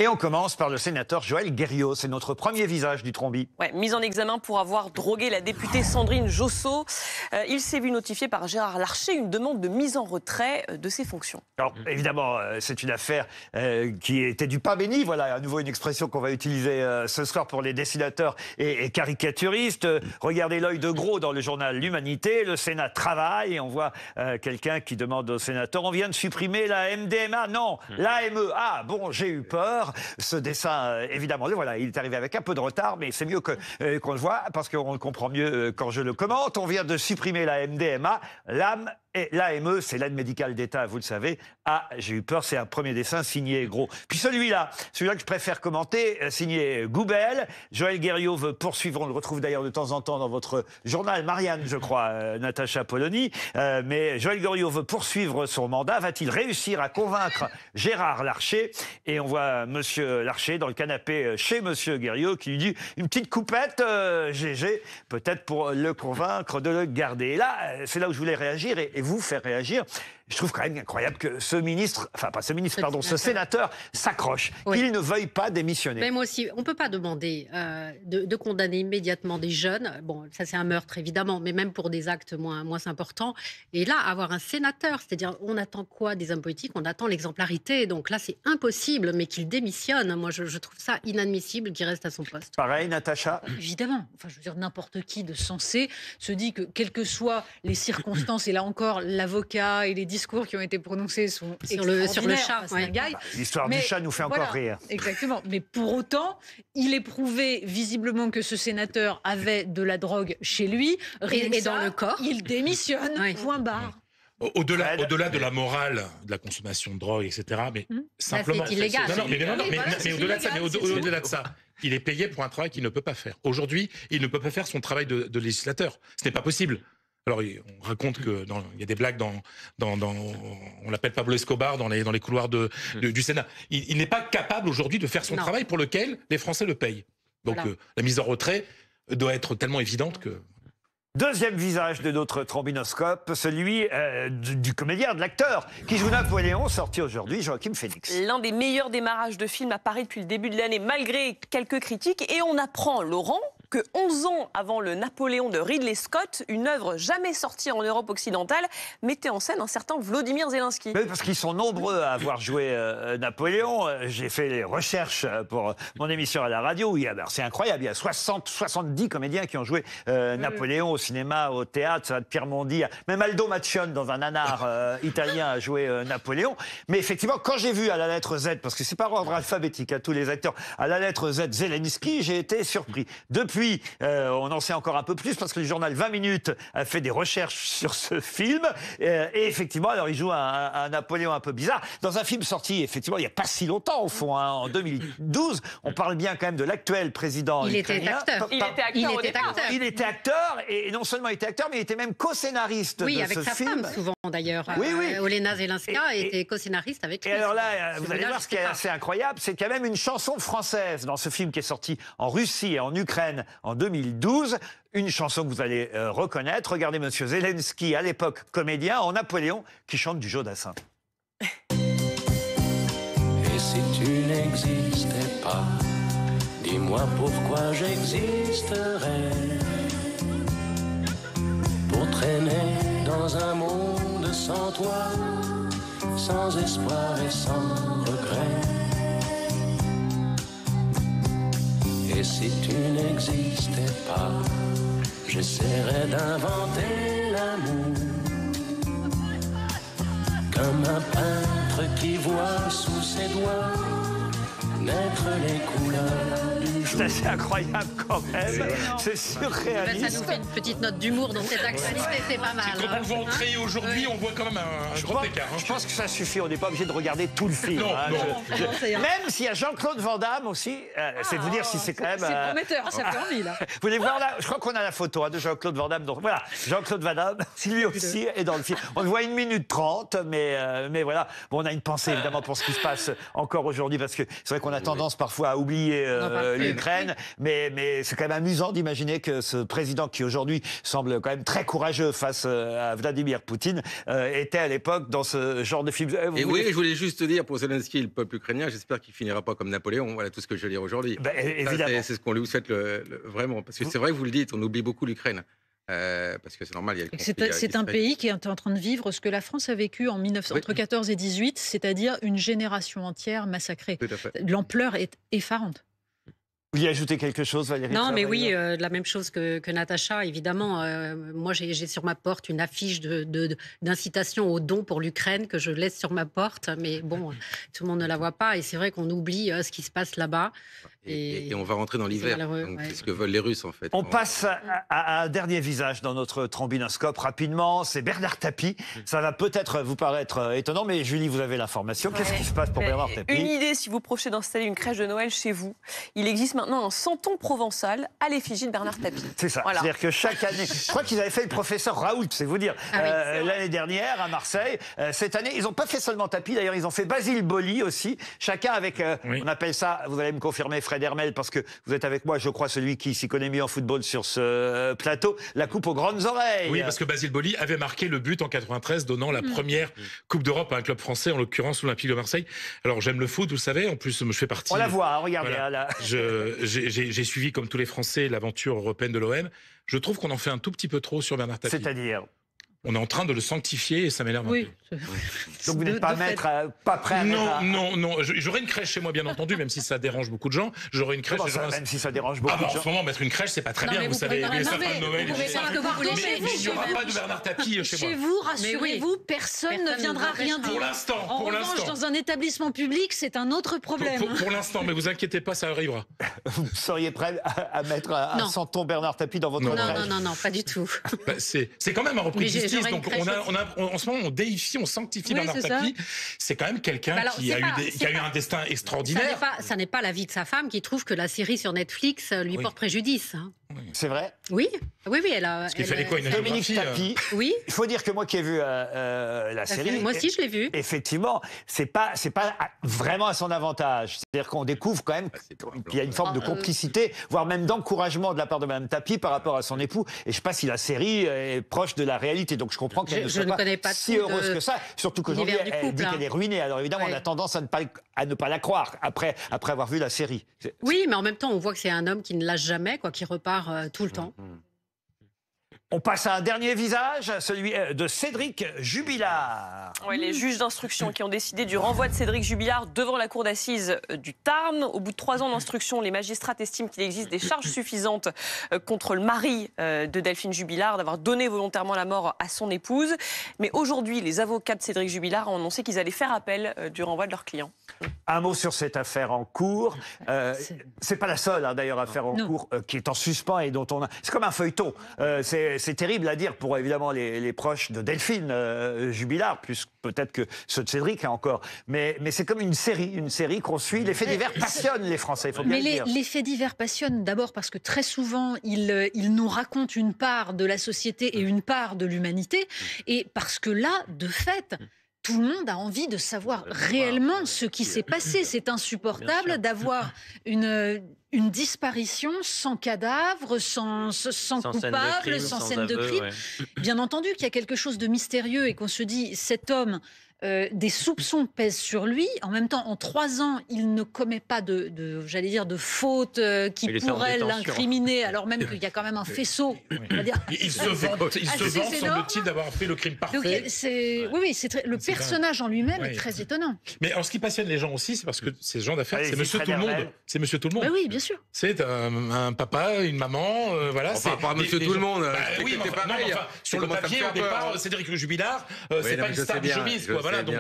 Et on commence par le sénateur Joël Guerriau. C'est notre premier visage du Trombi. Ouais, mis en examen pour avoir drogué la députée Sandrine Josso. Il s'est vu notifier par Gérard Larcher une demande de mise en retrait de ses fonctions. Alors, évidemment, c'est une affaire qui était du pain béni. Voilà, à nouveau une expression qu'on va utiliser ce soir pour les dessinateurs et caricaturistes. Regardez l'œil de gros dans le journal L'Humanité. Le Sénat travaille et on voit quelqu'un qui demande au sénateur: on vient de supprimer la MDMA. Non, l'AME. Ah, bon, j'ai eu peur. Ce dessin, évidemment, voilà, il est arrivé avec un peu de retard, mais c'est mieux qu'on le voit parce qu'on le comprend mieux quand je le commente. On vient de supprimer la MDMA, l'AME. Et l'AME, c'est l'aide médicale d'État, vous le savez. Ah, j'ai eu peur, c'est un premier dessin signé gros. Puis celui-là que je préfère commenter, signé Goubel. Joël Guerriau veut poursuivre, on le retrouve d'ailleurs de temps en temps dans votre journal, Marianne, je crois, Natacha Polony. Mais Joël Guerriau veut poursuivre son mandat. Va-t-il réussir à convaincre Gérard Larcher? Et on voit Monsieur Larcher dans le canapé chez Monsieur Guerriau qui lui dit une petite coupette, GG, peut-être pour le convaincre de le garder. Et là, c'est là où je voulais réagir et vous faire réagir. Je trouve quand même incroyable que ce ministre, enfin pas ce ministre, pardon, ce sénateur s'accroche, qu'il ne veuille pas démissionner. Mais moi aussi, on ne peut pas demander de condamner immédiatement des jeunes. Bon, ça c'est un meurtre évidemment, mais même pour des actes moins importants. Et là, avoir un sénateur, c'est-à-dire on attend quoi des hommes politiques? On attend l'exemplarité. Donc là, c'est impossible, mais qu'il démissionne. Moi, je trouve ça inadmissible qu'il reste à son poste. Pareil, Natacha? Évidemment. Enfin, je veux dire, n'importe qui de sensé se dit que, quelles que soient les circonstances, et là encore, l'avocat et les discours qui ont été prononcés sont sur le chat. Ouais. L'histoire du chat nous fait encore rire. Exactement. Mais pour autant, il est prouvé visiblement que ce sénateur avait de la drogue chez lui. Et dans le corps. Il démissionne. Point barre. Au-delà de la morale, de la consommation de drogue, etc. Mais simplement. C'est illégal. Mais au-delà de ça, il est payé pour un travail qu'il ne peut pas faire. Aujourd'hui, il ne peut pas faire son travail de législateur. Ce n'est pas possible. Alors, on raconte qu'il y a des blagues on l'appelle Pablo Escobar dans les couloirs du Sénat. Il n'est pas capable aujourd'hui de faire son travail pour lequel les Français le payent. Donc, la mise en retrait doit être tellement évidente que... Deuxième visage de notre trombinoscope, celui du comédien, de l'acteur, qui joue Napoléon, sorti aujourd'hui, Joaquin Phoenix. L'un des meilleurs démarrages de film apparaît depuis le début de l'année, malgré quelques critiques. Et on apprend, Laurent, que 11 ans avant le Napoléon de Ridley Scott, une œuvre jamais sortie en Europe occidentale mettait en scène un certain Vladimir Zelensky. Oui, parce qu'ils sont nombreux à avoir joué Napoléon. J'ai fait les recherches pour mon émission à la radio. C'est incroyable, il y a 70 comédiens qui ont joué Napoléon au cinéma, au théâtre. Ça va de Pierre Mondy, même Aldo Maccione dans un nanar italien a joué Napoléon. Mais effectivement, quand j'ai vu à la lettre Z, parce que c'est par ordre alphabétique à tous les acteurs, à la lettre Z, Zelensky, j'ai été surpris. Depuis, on en sait encore un peu plus parce que le journal 20 minutes a fait des recherches sur ce film. Et effectivement, alors il joue un Napoléon un peu bizarre. Dans un film sorti, effectivement, il n'y a pas si longtemps, au fond, en 2012. On parle bien quand même de l'actuel président ukrainien. Il était acteur, et non seulement il était acteur, mais il était même co-scénariste de ce film. Oui, avec sa femme, souvent d'ailleurs. Olena Zelenska était co-scénariste avec lui. Et alors là, vous allez voir ce qui est assez incroyable, c'est qu'il y a même une chanson française dans ce film qui est sorti en Russie et en Ukraine en 2012. Une chanson que vous allez reconnaître. Regardez Monsieur Zelensky, à l'époque comédien, en Napoléon, qui chante du Jodassin. Et si tu n'existais pas, dis-moi pourquoi j'existerais. Pour traîner dans un monde sans toi, sans espoir et sans regret. Et si tu n'existais pas, j'essaierais d'inventer l'amour. Comme un peintre qui voit sous ses doigts naître les couleurs du jour. C'est assez incroyable quand même. C'est surréaliste. Ça nous fait une petite note d'humour dans cette actualité, c'est pas mal. Quand on voit en créer aujourd'hui, on voit quand même un grand écart. Je pense que ça suffit, on n'est pas obligé de regarder tout le film. Même s'il y a Jean-Claude Van Damme aussi, c'est de vous dire si c'est quand même... C'est prometteur, ça fait envie là. Vous voulez voir là? Je crois qu'on a la photo de Jean-Claude Van Damme. Donc voilà, Jean-Claude Van Damme, lui aussi est dans le film. On le voit 1 minute 30, mais voilà. Bon, on a une pensée évidemment pour ce qui se passe encore aujourd'hui, parce que c'est vrai qu'on a tendance parfois à oublier les l'Ukraine. Mais c'est quand même amusant d'imaginer que ce président qui aujourd'hui semble quand même très courageux face à Vladimir Poutine était à l'époque dans ce genre de film. Et oui, je voulais juste te dire pour Zelensky, le peuple ukrainien, j'espère qu'il finira pas comme Napoléon. Voilà tout ce que je veux dire aujourd'hui. Évidemment. C'est ce qu'on lui souhaite vraiment. Parce que c'est vrai que vous le dites, on oublie beaucoup l'Ukraine. Parce que c'est normal, il y a le conflit. C'est un pays qui est en train de vivre ce que la France a vécu entre 14 et 18, c'est-à-dire une génération entière massacrée. Tout à fait. L'ampleur est effarante. Vous y ajoutez quelque chose, Valérie? Non, mais oui, la même chose que Natacha, évidemment. Moi, j'ai sur ma porte une affiche d'incitation au don pour l'Ukraine que je laisse sur ma porte. Mais bon, tout le monde ne la voit pas. Et c'est vrai qu'on oublie ce qui se passe là-bas. Et on va rentrer dans l'hiver. C'est ce que veulent les Russes, en fait. On passe à un dernier visage dans notre trombinoscope. Rapidement, c'est Bernard Tapie. Ça va peut-être vous paraître étonnant, mais Julie, vous avez l'information. Qu'est-ce qui se passe pour Bernard Tapie? Une idée, si vous projetez d'installer une crèche de Noël chez vous. Il existe maintenant un santon provençal à l'effigie de Bernard Tapie. C'est ça. Voilà. C'est-à-dire que chaque année, je crois qu'ils avaient fait le professeur Raoult, c'est vous dire, l'année dernière à Marseille. Cette année, ils n'ont pas fait seulement Tapie, d'ailleurs, ils ont fait Basile Boli aussi. Chacun avec, on appelle ça, vous allez me confirmer, Fred Hermel, parce que vous êtes avec moi, je crois, celui qui s'y connaît mieux en football sur ce plateau, la coupe aux grandes oreilles. Oui, parce que Basile Boli avait marqué le but en 93, donnant la première Coupe d'Europe à un club français, en l'occurrence l'Olympique de Marseille. Alors j'aime le foot, vous le savez, en plus je fais partie... On la voit, regardez. Voilà. J'ai suivi, comme tous les Français, l'aventure européenne de l'OM. Je trouve qu'on en fait un tout petit peu trop sur Bernard Tapie. C'est-à-dire? On est en train de le sanctifier et ça m'énerve un peu. Donc vous n'êtes pas pas prêt à mettre... Non. J'aurais une crèche chez moi, bien entendu, même si ça dérange beaucoup de gens. J'aurais une crèche. Même si ça dérange beaucoup de en gens. ce moment, mettre une crèche, c'est pas très bien, vous savez. Les sapins de Noël. Mais il n'y aura pas de Bernard Tapie chez moi. Chez vous, rassurez-vous, personne ne viendra rien dire. Pour l'instant. En revanche, dans un établissement public, c'est un autre problème. Pour l'instant, mais vous inquiétez pas, ça arrivera. Vous seriez prêt à mettre un santon Bernard Tapie dans votre crèche? Non, pas du tout. C'est quand même un repris de justice. Donc en ce moment, on déifie, on sanctifie Bernard Tapie. C'est quand même quelqu'un qui a eu un destin extraordinaire. Ça n'est pas l'avis de sa femme qui trouve que la série sur Netflix lui porte préjudice. C'est vrai? Oui, elle a... Parce qu'il fallait quoi, une Dominique Tapie. Oui. Il faut dire que moi qui ai vu la série... Moi aussi, je l'ai vu. Effectivement, c'est pas vraiment à son avantage. C'est-à-dire qu'on découvre quand même qu'il y a une forme de complicité, voire même d'encouragement de la part de Mme Tapie par rapport à son époux. Et je ne sais pas si la série est proche de la réalité. Donc je comprends qu'elle ne soit pas si heureuse que ça. Surtout qu'aujourd'hui, elle dit qu'elle est ruinée. Alors évidemment, on a tendance à ne pas la croire après avoir vu la série. Oui, mais en même temps, on voit que c'est un homme qui ne lâche jamais, qui repart tout le temps. On passe à un dernier visage, celui de Cédric Jubilard. Oui, les juges d'instruction qui ont décidé du renvoi de Cédric Jubilard devant la cour d'assises du Tarn. Au bout de 3 ans d'instruction, les magistrats estiment qu'il existe des charges suffisantes contre le mari de Delphine Jubilard d'avoir donné volontairement la mort à son épouse. Mais aujourd'hui, les avocats de Cédric Jubilard ont annoncé qu'ils allaient faire appel du renvoi de leur client. Un mot sur cette affaire en cours. C'est pas la seule, d'ailleurs, affaire en cours qui est en suspens et dont on a... C'est comme un feuilleton. C'est terrible à dire pour, évidemment, les proches de Delphine Jubilard, plus peut-être que ceux de Cédric, encore. Mais c'est comme une série qu'on suit. Les faits divers passionnent les Français, il faut bien le dire. Les faits divers passionnent d'abord parce que très souvent, ils nous racontent une part de la société et une part de l'humanité. Et parce que là, de fait... Tout le monde a envie de savoir réellement ce qui s'est passé. C'est insupportable d'avoir une disparition sans cadavre, sans coupable, sans scène de crime. Ouais. Bien entendu qu'il y a quelque chose de mystérieux et qu'on se dit, cet homme... des soupçons pèsent sur lui. En même temps, en 3 ans, il ne commet pas de faute qui pourrait l'incriminer, alors même qu'il y a quand même un faisceau. Il se vante, semble-t-il, d'avoir fait le crime parfait. Donc, le personnage en lui-même est très étonnant. Mais alors, ce qui passionne les gens aussi, c'est parce que ces gens d'affaires, c'est Monsieur Tout le Monde. C'est Monsieur Tout le Monde. Oui, bien sûr. C'est un papa, une maman, voilà. Enfin, pas Monsieur Tout le Monde. Oui, mais sur le papier, au départ, Cédric Jubilard, c'est pas une star du showbiz, quoi. Voilà, donc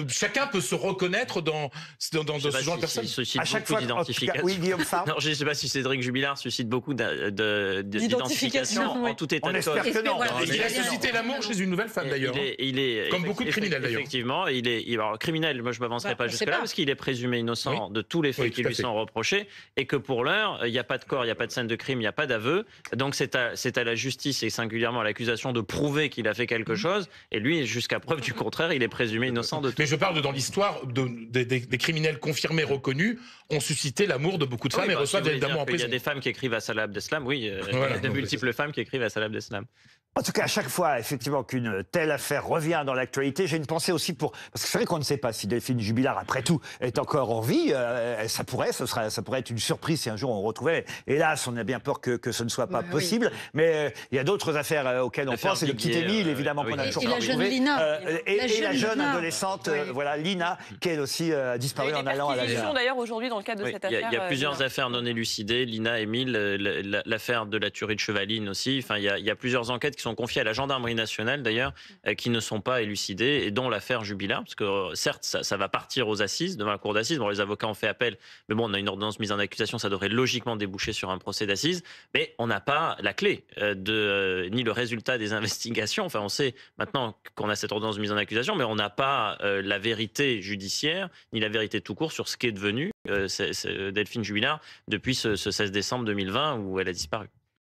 chacun peut se reconnaître dans ce genre de personne. Il suscite beaucoup d'identification. Oui, Guillaume Fard. Je ne sais pas si Cédric Jubilard suscite beaucoup d'identification en tout état de cause. Il a suscité l'amour chez une nouvelle femme, d'ailleurs. Comme beaucoup de criminels, d'ailleurs. Effectivement, alors, criminel, moi je ne m'avancerai pas jusque-là, parce qu'il est présumé innocent de tous les faits qui lui sont reprochés, et que pour l'heure, il n'y a pas de corps, il n'y a pas de scène de crime, il n'y a pas d'aveu. Donc c'est à la justice, et singulièrement à l'accusation, de prouver qu'il a fait quelque chose, et lui, jusqu'à preuve du contraire, il est présumé innocent de tout. Mais je parle dans l'histoire des criminels confirmés, reconnus, ont suscité l'amour de beaucoup de femmes et reçoivent évidemment en prison. Il y a des femmes qui écrivent à Salah Abdeslam, oui, Voilà. de multiples femmes qui écrivent à Salah Abdeslam. En tout cas, à chaque fois, effectivement, qu'une telle affaire revient dans l'actualité, j'ai une pensée aussi pour... Parce que c'est vrai qu'on ne sait pas si Delphine Jubilard, après tout, est encore en vie. Ça pourrait être une surprise si un jour on retrouvait. Hélas, on a bien peur que ce ne soit pas possible. Oui. Mais il y a d'autres affaires auxquelles on pense. Et le petit Émile, évidemment, qu'on a toujours retrouvé. Et la jeune Lina. Et la jeune adolescente, voilà, Lina, qui elle aussi a disparu en allant à la gare. D'ailleurs, aujourd'hui, dans le cadre de cette affaire. Il y a plusieurs affaires non élucidées. Lina, Émile, l'affaire de la tuerie de Chevaline aussi. Enfin, il y a plusieurs enquêtes qui sont confiées à la gendarmerie nationale, d'ailleurs, qui ne sont pas élucidées, et dont l'affaire Jubilard, parce que certes, ça va partir aux assises, devant la cour d'assises. Bon, les avocats ont fait appel, mais bon, on a une ordonnance mise en accusation, ça devrait logiquement déboucher sur un procès d'assises, mais on n'a pas la clé ni le résultat des investigations. Enfin, on sait maintenant qu'on a cette ordonnance mise en accusation, mais on n'a pas la vérité judiciaire, ni la vérité tout court sur ce qu'est devenu Delphine Jubilard depuis ce 16 décembre 2020 où elle a disparu.